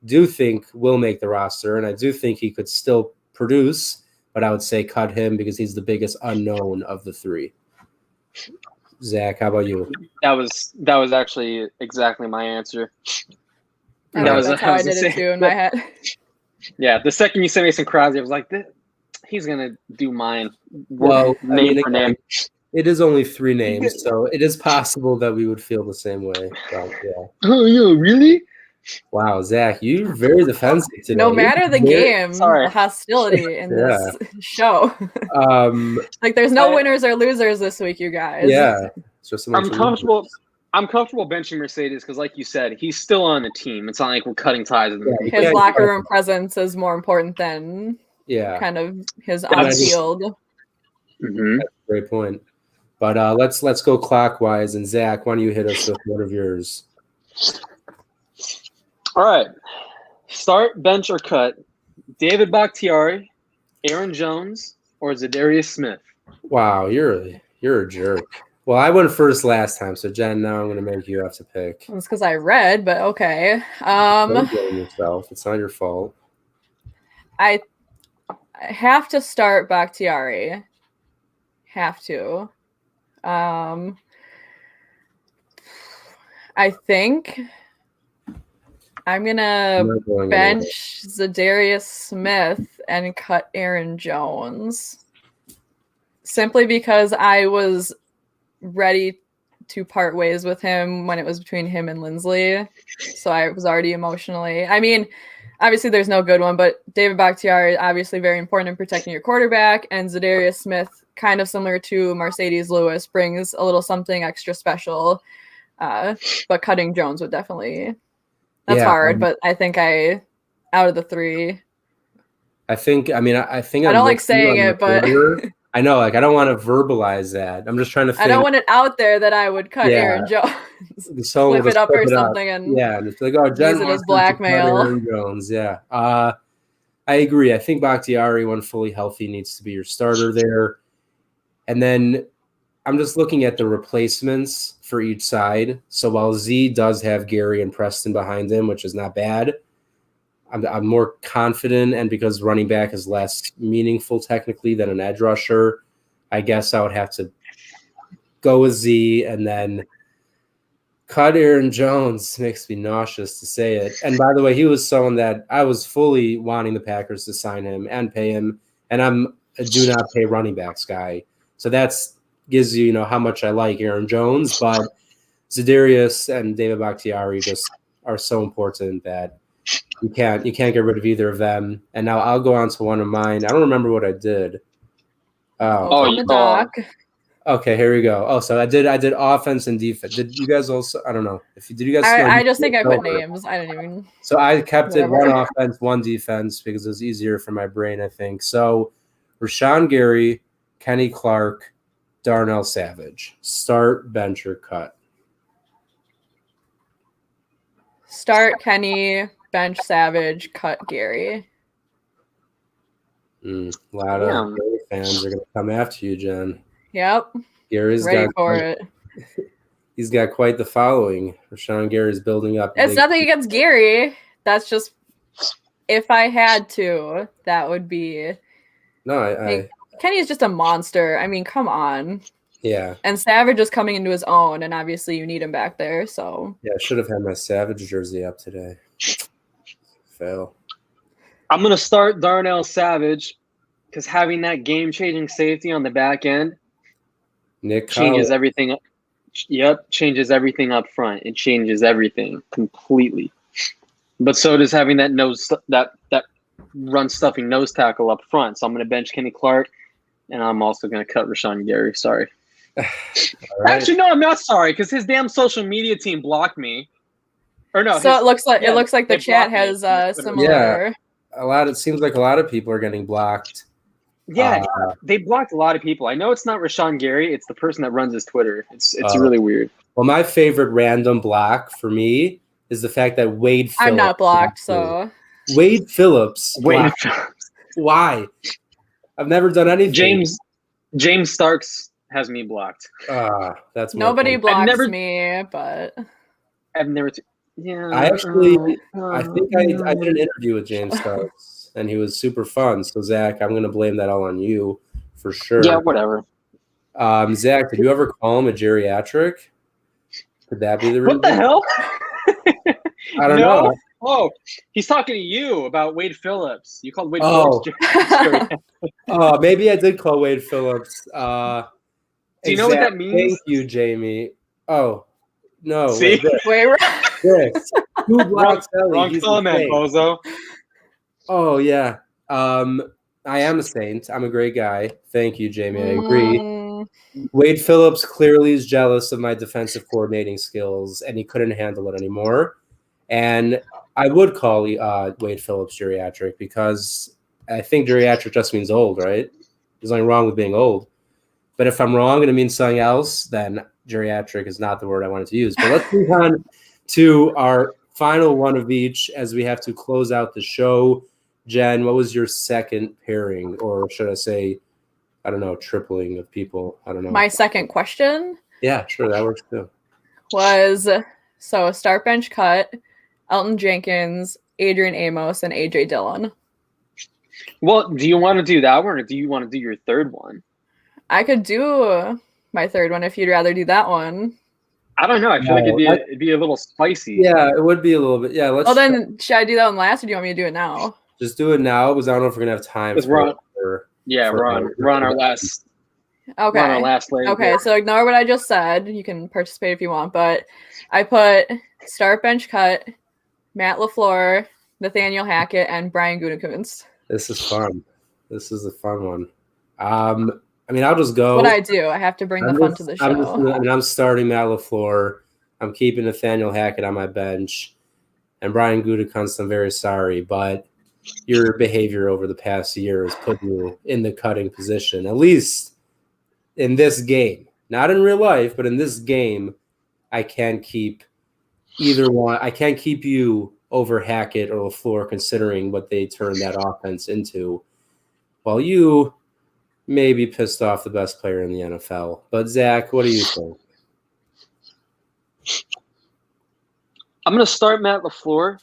do think will make the roster, and I do think he could still produce, but I would say cut him because he's the biggest unknown of the 3. Zach, how about you? That was actually exactly my answer. That's how I did it too in my head. Yeah, the second you said Mason Crosby, I was like, he's gonna do mine. Well, name for name. It is only 3 names, so it is possible that we would feel the same way. So, yeah. Oh, yeah, really? Wow, Zach, you're very defensive today. No matter the game, the hostility in this show. Like, there's no winners or losers this week, you guys. Yeah. It's just I'm comfortable benching Mercedes because, like you said, he's still on the team. It's not like we're cutting ties with him. His locker room presence is more important than kind of his on-field. Mm-hmm. That's a great point. But let's go clockwise. And Zach, why don't you hit us with one of yours? All right. Start, bench, or cut. David Bakhtiari, Aaron Jones, or Zadarius Smith. Wow, you're a jerk. Well, I went first last time, so Jen, now I'm going to make you have to pick. It's because I read, but okay. Don't blame yourself. It's not your fault. I have to start Bakhtiari. Have to. I think I'm gonna bench Zadarius Smith and cut Aaron Jones simply because I was ready to part ways with him when it was between him and Lindsley. So I was already emotionally. I mean, obviously there's no good one, but David Bakhtiari is obviously very important in protecting your quarterback, and Zadarius Smith, kind of similar to Mercedes Lewis, brings a little something extra special. But cutting Jones would definitely. That's hard, but I think out of the 3. I think I don't like saying it, but I know, like, I don't want to verbalize that. I'm just trying to think. I don't want it out there that I would cut Aaron Jones. Flip it up or something and just like, oh, Jen use it as blackmail. Aaron Jones, I agree. I think Bakhtiari, when fully healthy, needs to be your starter there. And then I'm just looking at the replacements for each side. So while Z does have Gary and Preston behind him, which is not bad, I'm more confident, and because running back is less meaningful technically than an edge rusher, I guess I would have to go with Z and then cut Aaron Jones. Makes me nauseous to say it. And by the way, he was someone that I was fully wanting the Packers to sign him and pay him, and I'm a do not pay running backs guy. So that's gives you, how much I like Aaron Jones, but Za'Darius and David Bakhtiari just are so important that you can't get rid of either of them. And now I'll go on to one of mine. I don't remember what I did. On the dock. Okay, here we go. Oh, so I did offense and defense. Did you guys also? I don't know. Did you guys? I just think I put names. I didn't even. So I kept it one offense, one defense because it was easier for my brain, I think. So Rashawn Gary, Kenny Clark, Darnell Savage. Start, bench, or cut. Start Kenny, bench Savage, cut Gary. A lot of Gary fans are going to come after you, Jen. Yep. Gary's ready for it. He's got quite the following. Rashawn Gary's building up. It's nothing against Gary. That's just if I had to, that would be. No, Kenny's just a monster. I mean, come on. Yeah. And Savage is coming into his own, and obviously you need him back there. So. Yeah, I should have had my Savage jersey up today. Fail. I'm gonna start Darnell Savage because having that game-changing safety on the back end changes everything. Yep, changes everything up front. It changes everything completely. But so does having that that run stuffing nose tackle up front. So I'm going to bench Kenny Clark, and I'm also going to cut Rashawn Gary. Sorry. Right. Actually, no, I'm not sorry because his damn social media team blocked me. Or no. So it looks like the chat has similar. Yeah, it seems like a lot of people are getting blocked. Yeah, they blocked a lot of people. I know it's not Rashawn Gary. It's the person that runs his Twitter. It's really weird. Well, my favorite random block for me is the fact that Wade Phillips. I'm not blocked, so. Wade Phillips. Why? I've never done anything. James Starks has me blocked. That's nobody blocks me, but I've never. Yeah. I think I did an interview with James Starks. And he was super fun. So, Zach, I'm going to blame that all on you for sure. Yeah, whatever. Zach, did you ever call him a geriatric? Could that be the reason? What the hell? I don't know. Oh, he's talking to you about Wade Phillips. You called Wade Phillips geriatric. Oh, maybe I did call Wade Phillips. Do you know what that means? Thank you, Jamie. Oh, no. See? This. Who blocks Ellie? Wrong comment, bozo. Oh, yeah. I am a saint. I'm a great guy. Thank you, Jamie. I agree. Wade Phillips clearly is jealous of my defensive coordinating skills, and he couldn't handle it anymore. And I would call Wade Phillips geriatric because I think geriatric just means old, right? There's nothing wrong with being old. But if I'm wrong and it means something else, then geriatric is not the word I wanted to use. But let's move on to our final one of each as we have to close out the show. Jen, what was your second pairing, or should I say, I don't know, tripling of people? I don't know. My second question? Yeah, sure, that works too. Was, so start bench cut, Elton Jenkins, Adrian Amos, and AJ Dillon. Well, do you want to do that one, or do you want to do your third one? I could do my third one if you'd rather do that one. I don't know. I feel like it'd be a little spicy. Yeah, it would be a little bit. Yeah, let's. Well, then should I do that one last, or do you want me to do it now? Just do it now because I don't know if we're gonna have time. We're on our last. Okay. We're on our last leg. Okay, so ignore what I just said. You can participate if you want, but I put start bench cut, Matt LaFleur, Nathaniel Hackett, and Brian Gutekunst. This is fun. This is a fun one. I mean, I'll just go. What I do, I have to bring the fun to the show. I'm starting Matt LaFleur. I'm keeping Nathaniel Hackett on my bench, and Brian Gutekunst. I'm very sorry, but your behavior over the past year has put you in the cutting position, at least in this game. Not in real life, but in this game, I can't keep either one. I can't keep you over Hackett or LaFleur considering what they turned that offense into. While you maybe pissed off the best player in the NFL. But Zach, what do you think? I'm going to start Matt LaFleur.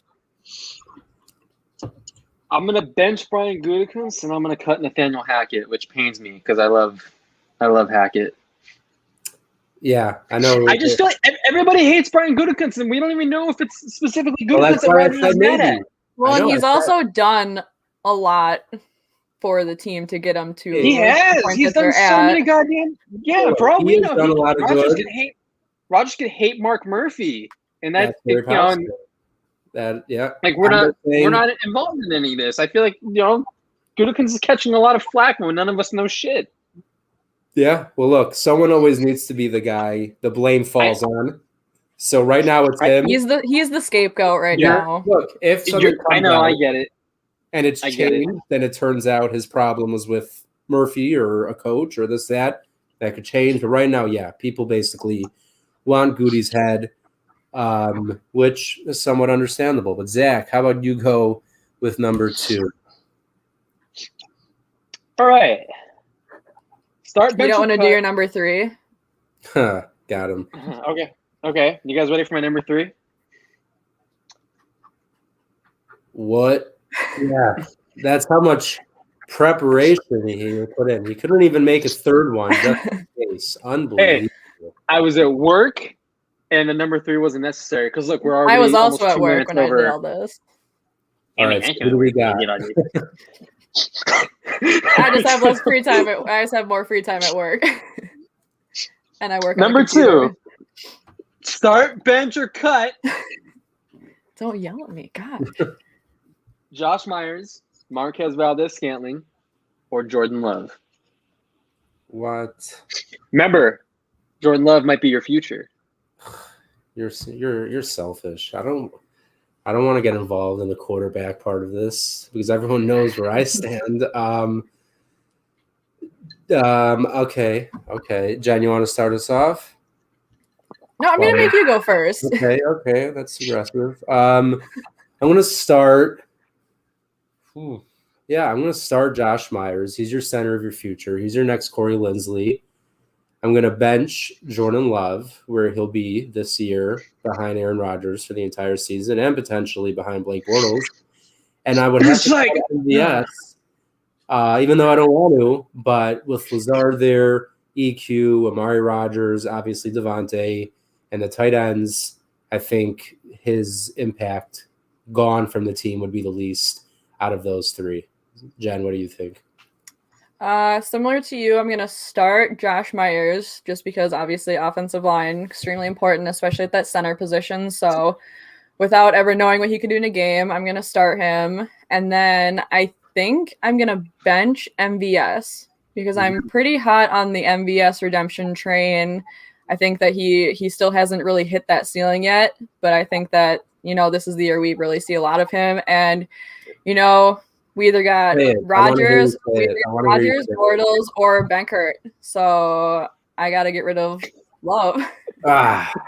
I'm going to bench Brian Gutekunst, and I'm going to cut Nathaniel Hackett, which pains me because I love Hackett. Yeah, I know. I just feel like everybody hates Brian Gutekunst, and we don't even know if it's specifically Gutekunst that's that why I Rodgers said is mad maybe. at. Well, and he's also done a lot for the team to get him to. He has. He's done so many goddamn. Yeah, for all we know, done a lot of good. Rodgers could hate Mark Murphy, and that's very you know, like we're not involved in any of this. I feel like Gutekunst is catching a lot of flack when none of us know shit. Yeah, well, look, someone always needs to be the guy the blame falls on. So right now it's him. He's the scapegoat right now. Look, if something comes out, I get it, and it's changed, then it turns out his problem was with Murphy or a coach or this that could change. But right now, yeah, people basically want Goody's head, which is somewhat understandable. But Zach, how about you go with number 2? All right. You don't want to do your number 3? Got him. Okay. You guys ready for my number 3? What? Yeah. That's how much preparation he put in. He couldn't even make a third one just in case. Unbelievable. Hey, I was at work, and the number 3 wasn't necessary because look, we're already. I was also at 2 work when over. I did all this. All right, so who do we got? I just have less free time. I just have more free time at work, and I work. Number 2, start, bench, or cut. Don't yell at me, God. Josh Myers, Marquez Valdez-Scantling, or Jordan Love. What? Remember, Jordan Love might be your future. You're selfish. I don't want to get involved in the quarterback part of this because everyone knows where I stand. Okay. Jen, you want to start us off? No, I'm gonna make you go first. Okay, that's aggressive. I'm gonna start. Yeah, I'm gonna start Josh Myers. He's your center of your future. He's your next Corey Linsley. I'm gonna bench Jordan Love, where he'll be this year behind Aaron Rodgers for the entire season and potentially behind Blake Bortles. And I would have to cut MVS, even though I don't want to. But with Lazard there, EQ, Amari Rodgers, obviously Devontae, and the tight ends, I think his impact gone from the team would be the least out of those 3. Jen, what do you think? Similar to you, I'm going to start Josh Myers just because obviously offensive line, extremely important, especially at that center position. So without ever knowing what he can do in a game, I'm going to start him. And then I think I'm going to bench MVS because I'm pretty hot on the MVS redemption train. I think that he still hasn't really hit that ceiling yet, but I think that, this is the year we really see a lot of him. And, we either got Rodgers, Bortles, or Benkert. So I got to get rid of Love.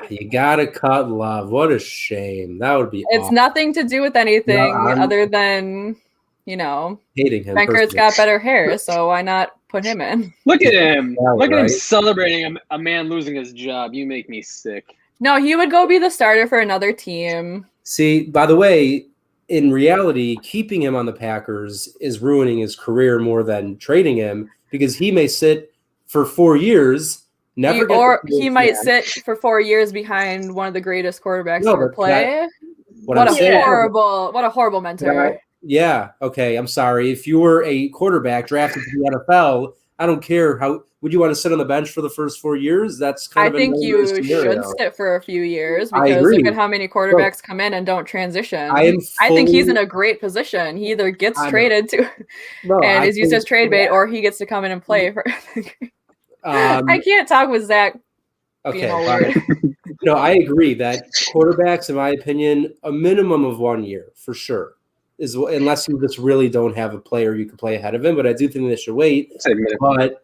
You got to cut Love. What a shame. That would be awful. Nothing to do with anything other than, hating him. Benkert's got better hair, so why not put him in? Look at him. Look at him celebrating a man losing his job. You make me sick. No, he would go be the starter for another team. See, by the way, in reality, keeping him on the Packers is ruining his career more than trading him because he may sit for 4 years, he might sit for 4 years behind one of the greatest quarterbacks ever play. What a horrible mentor. Yeah. Okay. I'm sorry. If you were a quarterback drafted to the NFL, I don't care how. Would you want to sit on the bench for the first 4 years? That's kind of. I think you should sit for a few years because look at how many quarterbacks come in and don't transition. I think he's in a great position. He either gets traded to, and is used as trade bait, or he gets to come in and play. For. I can't talk with Zach. Okay. No, I agree that quarterbacks, in my opinion, a minimum of 1 year for sure. Is unless you just really don't have a player you can play ahead of him, but I do think they should wait. But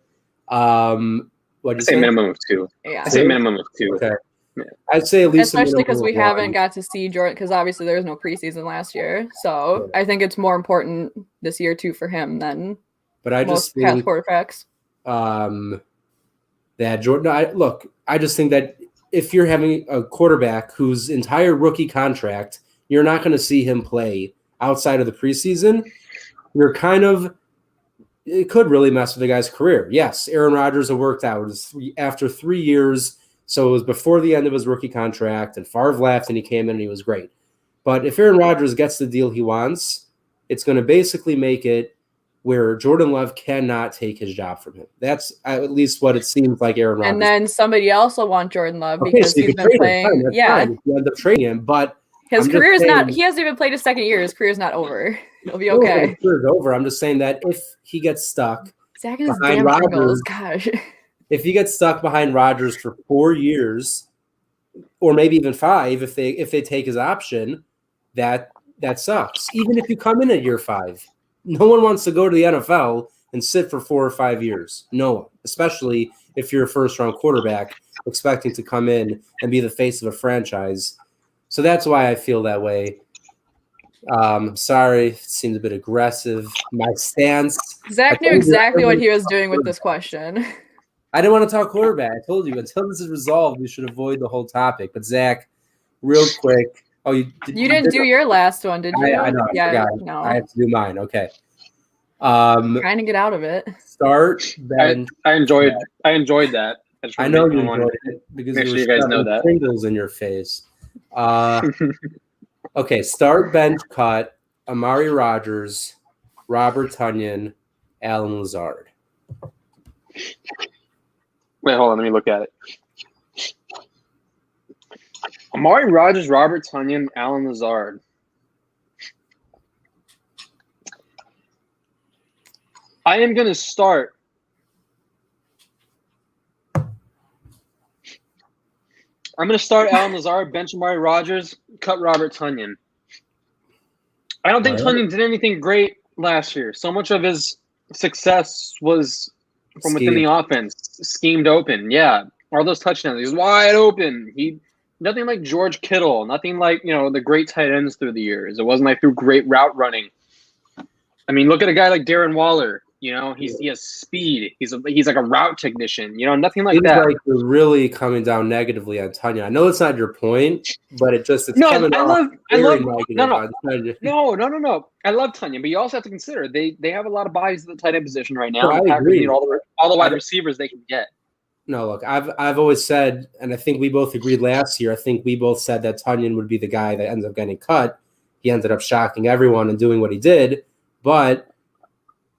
what'd you say? Minimum of 2. Yeah, I say minimum of 2. Okay, yeah. I'd say at least, especially because we haven't got to see Jordan because obviously there was no preseason last year, so I think it's more important this year too for him than but I most just think past quarterbacks. that Jordan. I just think that if you're having a quarterback whose entire rookie contract, you're not going to see him play outside of the preseason. It could really mess with the guy's career. Yes, Aaron Rodgers had worked out. It was after 3 years, so it was before the end of his rookie contract, and Favre left, and he came in, and he was great. But if Aaron Rodgers gets the deal he wants, it's going to basically make it where Jordan Love cannot take his job from him. That's at least what it seems like Aaron Rodgers. And then somebody else will want Jordan Love because he's been playing. Yeah, you end up trading him, but his career is not. He hasn't even played his second year. His career's not over. It'll be okay. His career's over. I'm just saying that if he gets stuck Zach and his behind damn Rodgers, gosh. if he gets stuck behind Rodgers for 4 years, or maybe even 5, if they take his option, that sucks. Even if you come in at year 5, no one wants to go to the NFL and sit for 4 or 5 years. No one, especially if you're a first-round quarterback expecting to come in and be the face of a franchise. So that's why I feel that way. Sorry, it seems a bit aggressive. My stance. Zach knew exactly what he was doing with this question. I didn't want to talk quarterback. I told you, until this is resolved, we should avoid the whole topic. But Zach, real quick. Oh, you didn't do your last one, did you? I know. Yeah, I no. I have to do mine. Okay. Trying to get out of it. Start bench. I enjoyed that. I know you enjoyed it because make you sure you guys know that. Pringles in your face. Okay, start bench cut. Amari Rodgers, Robert Tonyan, Alan Lazard. Wait, hold on. Let me look at it. Amari Rodgers, Robert Tonyan, Alan Lazard. I am going to start. I'm going to start Alan Lazard, bench Amari Rodgers, cut Robert Tonyan. I don't think Tonyan did anything great last year. So much of his success was from within the offense, schemed open. Yeah, all those touchdowns. He was wide open. Nothing like George Kittle. Nothing like the great tight ends through the years. It wasn't like through great route running. I mean, look at a guy like Darren Waller. He has speed. He's like a route technician. Nothing like that. Like you're really coming down negatively on Tonyan. I know it's not your point, but it's coming off very negative. No. I love Tonyan, but you also have to consider they have a lot of bodies at the tight end position right now. I the Packers agree. need all the wide receivers they can get. No, look, I've always said, and I think we both agreed last year. I think we both said that Tonyan would be the guy that ends up getting cut. He ended up shocking everyone and doing what he did, but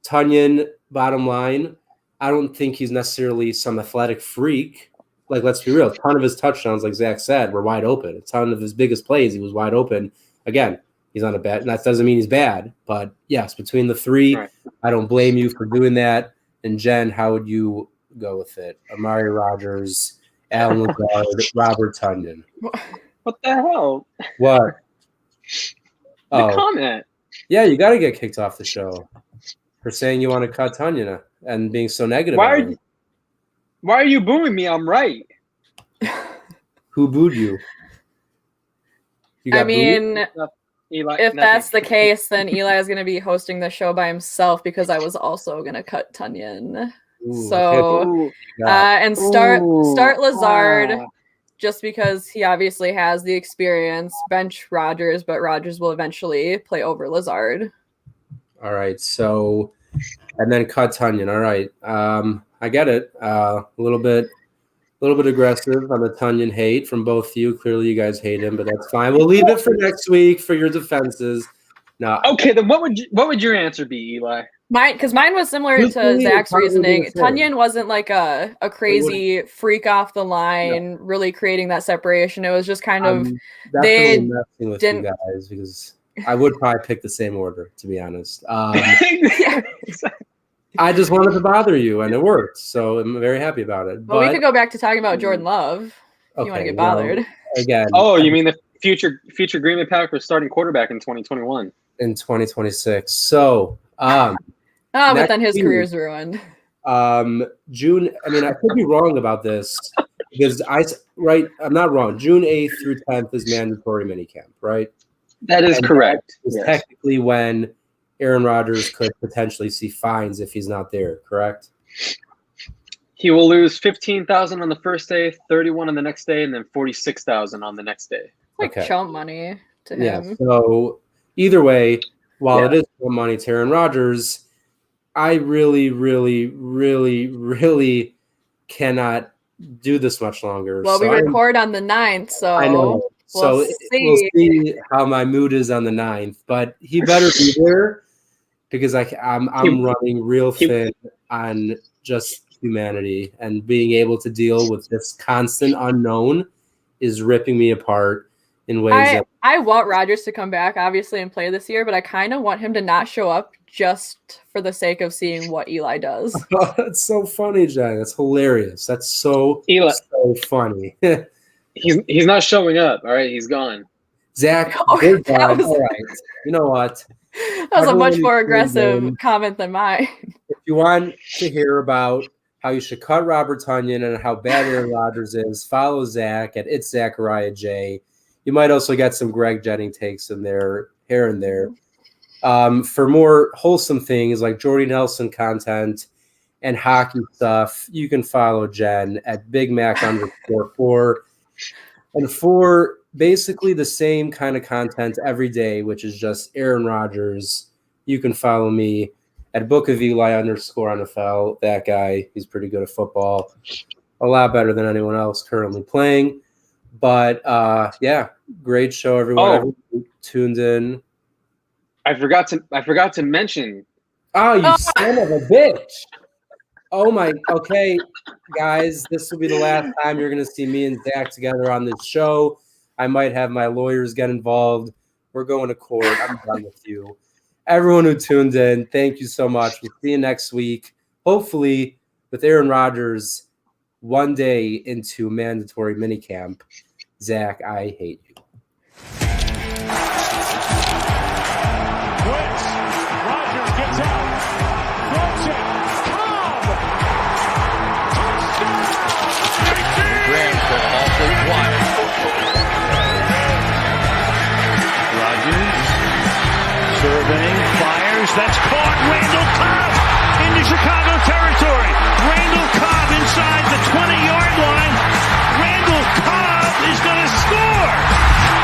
Tonyan, bottom line, I don't think he's necessarily some athletic freak. Like, let's be real. A ton of his touchdowns, like Zach said, were wide open. A ton of his biggest plays, he was wide open. Again, he's not a bad – and that doesn't mean he's bad. But, yes, between the three, right. I don't blame you for doing that. And, Jen, how would you go with it? Amari Rodgers, Alan Lazard, Robert Tonyan. What the hell? What? The comment. Yeah, you got to get kicked off the show for saying you want to cut Tonyan and being so negative. Why are you booing me? I'm right. Who booed you? Eli, if that's the case, then Eli is going to be hosting the show by himself because I was also going to cut Tonyan. And start Lazard just because he obviously has the experience. Bench Rodgers, but Rodgers will eventually play over Lazard. All right, so and then cut Tonyan. All right, I get it. A little bit aggressive on the Tonyan hate from both of you. Clearly, you guys hate him, but that's fine. We'll leave it for next week for your defenses. No. Okay, then what would your answer be, Eli? Mine was similar to Zach's reasoning. Tonyan wasn't like a crazy freak off the line, really creating that separation. It was just kind of they messing with you guys because I would probably pick the same order, to be honest. Yeah, exactly. I just wanted to bother you, and it worked, so I'm very happy about it. Well, we could go back to talking about Jordan Love if you want to get bothered. Again. Oh, you mean the future Green Bay Packers starting quarterback in 2021? In 2026. So, but then his career's ruined. June. I mean, I could be wrong about this because I'm not wrong. June 8th through 10th is mandatory minicamp, right? That is correct. That is technically when Aaron Rodgers could potentially see fines if he's not there, correct? He will lose 15,000 on the first day, 31 on the next day, and then 46,000 on the next day. Like chump money to Yeah. him. So either way, while it is chump money to Aaron Rodgers, I really, really, really, really cannot do this much longer. Well, we record on the 9th, so I know. So we'll see how my mood is on the 9th. But he better be there because I'm running real thin on just humanity, and being able to deal with this constant unknown is ripping me apart in ways I want Rodgers to come back, obviously, and play this year, but I kind of want him to not show up just for the sake of seeing what Eli does. That's so funny, Jen. That's hilarious. That's so funny. He's not showing up. All right, he's gone. Zach, they're gone. All right. You know what? That was a much more aggressive comment than mine. If you want to hear about how you should cut Robert Tonyan and how bad Aaron Rodgers is, follow Zach at It's Zachariah J. You might also get some Greg Jennings takes in there, here and there. For more wholesome things like Jordy Nelson content and hockey stuff, you can follow Jen at BigMac_4. And for basically the same kind of content every day, which is just Aaron Rodgers, you can follow me at @BookOfEli_NFL. That guy, he's pretty good at football. A lot better than anyone else currently playing. But, great show, everyone. Everyone tuned in. I forgot to mention. Oh, you son of a bitch. Oh, my. Okay, guys, this will be the last time you're going to see me and Zach together on this show. I might have my lawyers get involved. We're going to court. I'm done with you. Everyone who tuned in, thank you so much. We'll see you next week. Hopefully, with Aaron Rodgers one day into mandatory minicamp. Zach, I hate you. Blitz. Rodgers gets out. Throws it. Cobb. Touchdown. Graham could also wide. Rodgers surveying, fires. That's caught. Randall Cobb into Chicago territory. Randall Cobb inside the 20-yard line. Randall Cobb is going to